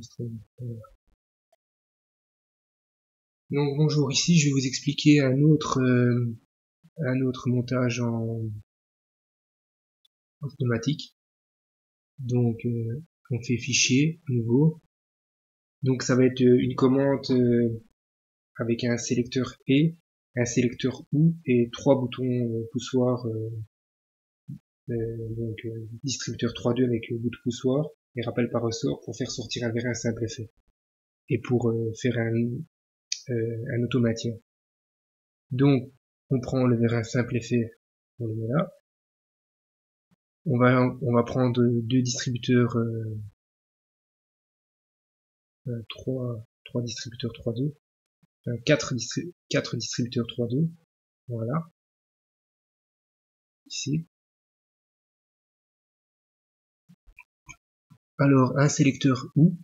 enregistré. Donc bonjour, ici je vais vous expliquer un autre montage en automatique. Donc on fait fichier nouveau. Donc ça va être une commande avec un sélecteur et un sélecteur OU et 3 boutons poussoir, donc distributeur 3.2 avec bouton poussoir et rappel par ressort pour faire sortir un vérin simple effet et pour faire un automatisme. Donc on prend le vérin simple effet, on le met là. On va prendre deux distributeurs, 3 distributeurs 3.2, enfin 4 distributeurs 3.2, voilà, ici. Alors un sélecteur OU,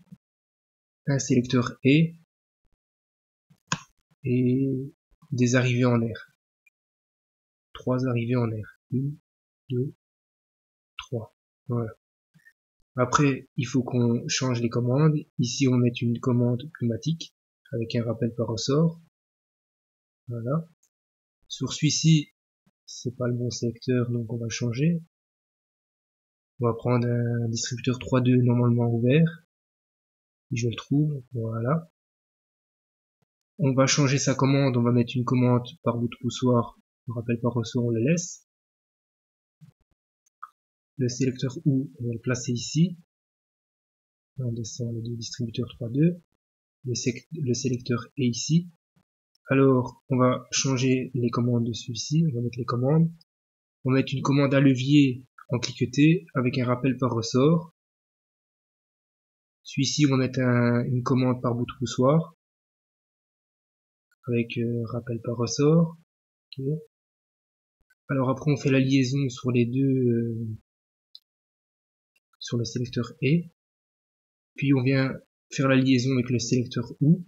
un sélecteur et des arrivées en air. 3 arrivées en air. 1, 2, 3. Voilà. Après, il faut qu'on change les commandes. Ici, on met une commande pneumatique avec un rappel par ressort. Voilà. Sur celui-ci, c'est pas le bon sélecteur, donc on va changer. On va prendre un distributeur 3.2 normalement ouvert. Je le trouve. Voilà. On va changer sa commande. On va mettre une commande par bout de poussoir. Le rappel par ressort, on le laisse. Le sélecteur OU, on va le placer ici. On descend les deux distributeurs 3.2. Le sélecteur est ici. Alors, on va changer les commandes de celui-ci. On va mettre les commandes. On va mettre une commande à levier en cliqueté avec un rappel par ressort. Celui-ci, on va mettre une commande par bout de poussoir avec rappel par ressort. Okay. Alors après, on fait la liaison sur les deux, sur le sélecteur et. Puis on vient faire la liaison avec le sélecteur OU.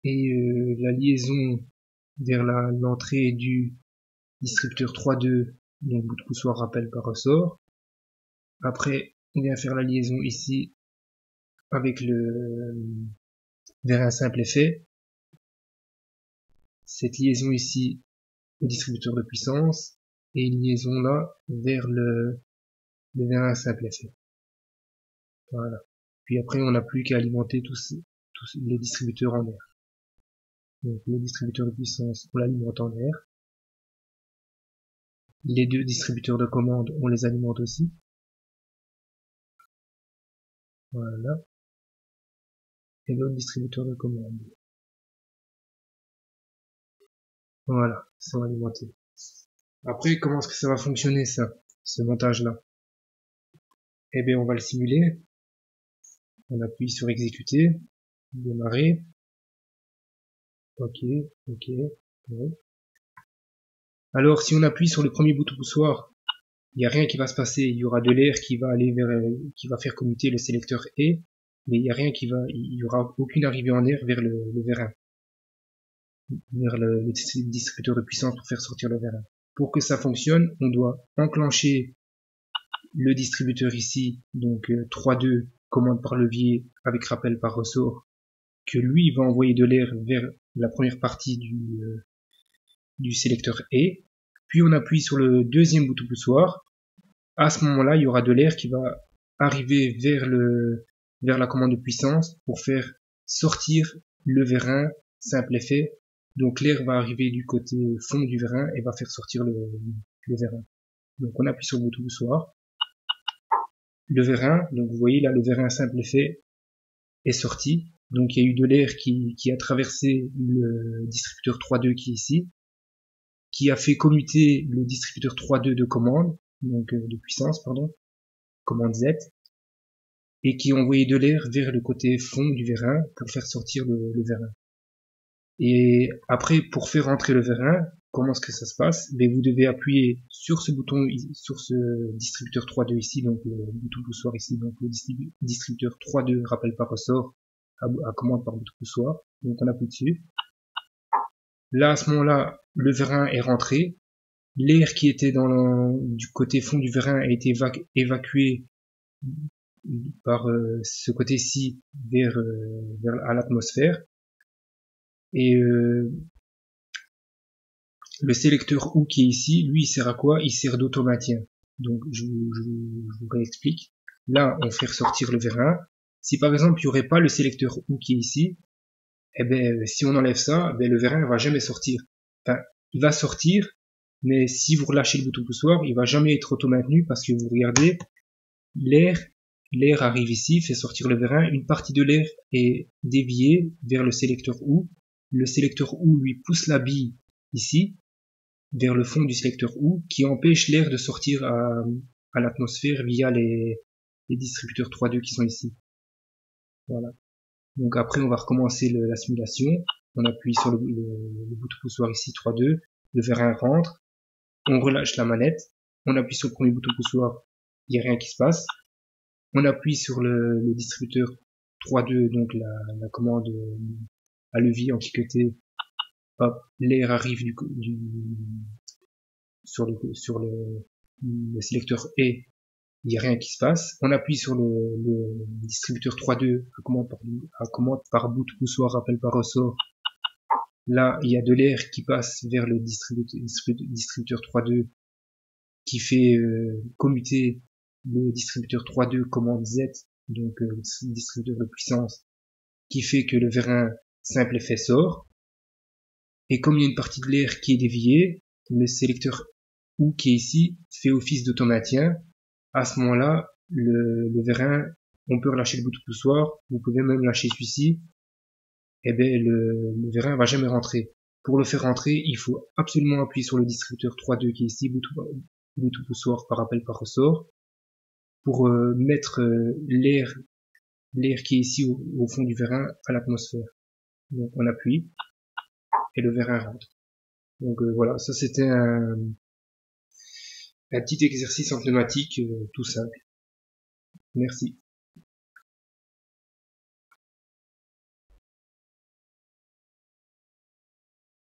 Et la liaison vers l'entrée du distributeur 3.2, donc bout de poussoir rappel par ressort. Après, on vient faire la liaison ici avec vers un simple effet. Cette liaison ici au distributeur de puissance et une liaison là vers vers un simple effet. Voilà. Puis après, on n'a plus qu'à alimenter tous les distributeurs en air. Donc le distributeur de puissance, on l'alimente en air. Les deux distributeurs de commande, on les alimente aussi. Voilà. Et l'autre distributeur de commande. Voilà, ils sont alimentés. Après, comment est-ce que ça va fonctionner ça, ce montage-là? Eh bien, on va le simuler. On appuie sur exécuter, démarrer. Ok, ok. Alors, si on appuie sur le premier bouton poussoir, il n'y a rien qui va se passer. Il y aura de l'air qui va aller qui va faire commuter le sélecteur et, mais il n'y a rien il y aura aucune arrivée en air vers le vérin, vers le distributeur de puissance pour faire sortir le vérin. Pour que ça fonctionne, on doit enclencher le distributeur ici, donc 3.2, commande par levier avec rappel par ressort, que lui va envoyer de l'air vers la première partie du sélecteur et, puis on appuie sur le deuxième bouton poussoir. À ce moment-là, il y aura de l'air qui va arriver vers la commande de puissance pour faire sortir le vérin simple effet. Donc l'air va arriver du côté fond du vérin et va faire sortir le vérin. Donc on appuie sur le bouton poussoir. Le vérin, donc vous voyez là, le vérin simple effet est sorti. Donc il y a eu de l'air qui a traversé le distributeur 3.2 qui est ici, qui a fait commuter le distributeur 3.2 de commande, donc de puissance, pardon, commande Z, et qui a envoyé de l'air vers le côté fond du vérin pour faire sortir le vérin. Et après, pour faire rentrer le vérin, comment est-ce que ça se passe? Mais vous devez appuyer sur ce bouton, sur ce distributeur 3.2 ici, donc le bouton poussoir ici, donc le distributeur 3.2 rappel par ressort à commande par bouton poussoir. Donc on appuie dessus. Là, à ce moment-là, le vérin est rentré. L'air qui était du côté fond du vérin a été évacué par ce côté-ci vers à l'atmosphère. Et le sélecteur OU qui est ici, lui, il sert à quoi? Il sert d'automaintien. Donc, je vous réexplique. Là, on fait ressortir le vérin. Si par exemple, il n'y aurait pas le sélecteur OU qui est ici, eh ben, si on enlève ça, ben, le vérin ne va jamais sortir. Enfin, il va sortir, mais si vous relâchez le bouton poussoir, il va jamais être auto-maintenu parce que vous regardez, l'air, l'air arrive ici, fait sortir le vérin, une partie de l'air est déviée vers le sélecteur OU. Le sélecteur OU lui pousse la bille ici, vers le fond du sélecteur OU, qui empêche l'air de sortir à l'atmosphère via les distributeurs 3.2 qui sont ici. Voilà. Donc après, on va recommencer la simulation. On appuie sur le bouton poussoir ici, 3.2. Le vérin rentre. On relâche la manette. On appuie sur le premier bouton poussoir. Il n'y a rien qui se passe. On appuie sur le distributeur 3.2, donc la commande à levier en cliqueté. Hop, l'air arrive sur le sélecteur E. Il n'y a rien qui se passe. On appuie sur le distributeur 3.2 à commande par bout de poussoir, rappel par ressort. Là, il y a de l'air qui passe vers le distributeur 3.2 qui fait commuter le distributeur 3.2 commande Z, donc distributeur de puissance, qui fait que le vérin simple effet sort. Et comme il y a une partie de l'air qui est déviée, le sélecteur OU qui est ici fait office d'automaintien. À ce moment-là, le vérin, on peut relâcher le bout de poussoir, vous pouvez même lâcher celui-ci, et ben le vérin va jamais rentrer. Pour le faire rentrer, il faut absolument appuyer sur le distributeur 3.2 qui est ici, bout de poussoir par appel par ressort, pour mettre l'air qui est ici au fond du vérin à l'atmosphère. Donc on appuie et le vérin rentre. Donc voilà, ça c'était un petit exercice en pneumatique tout simple. Merci.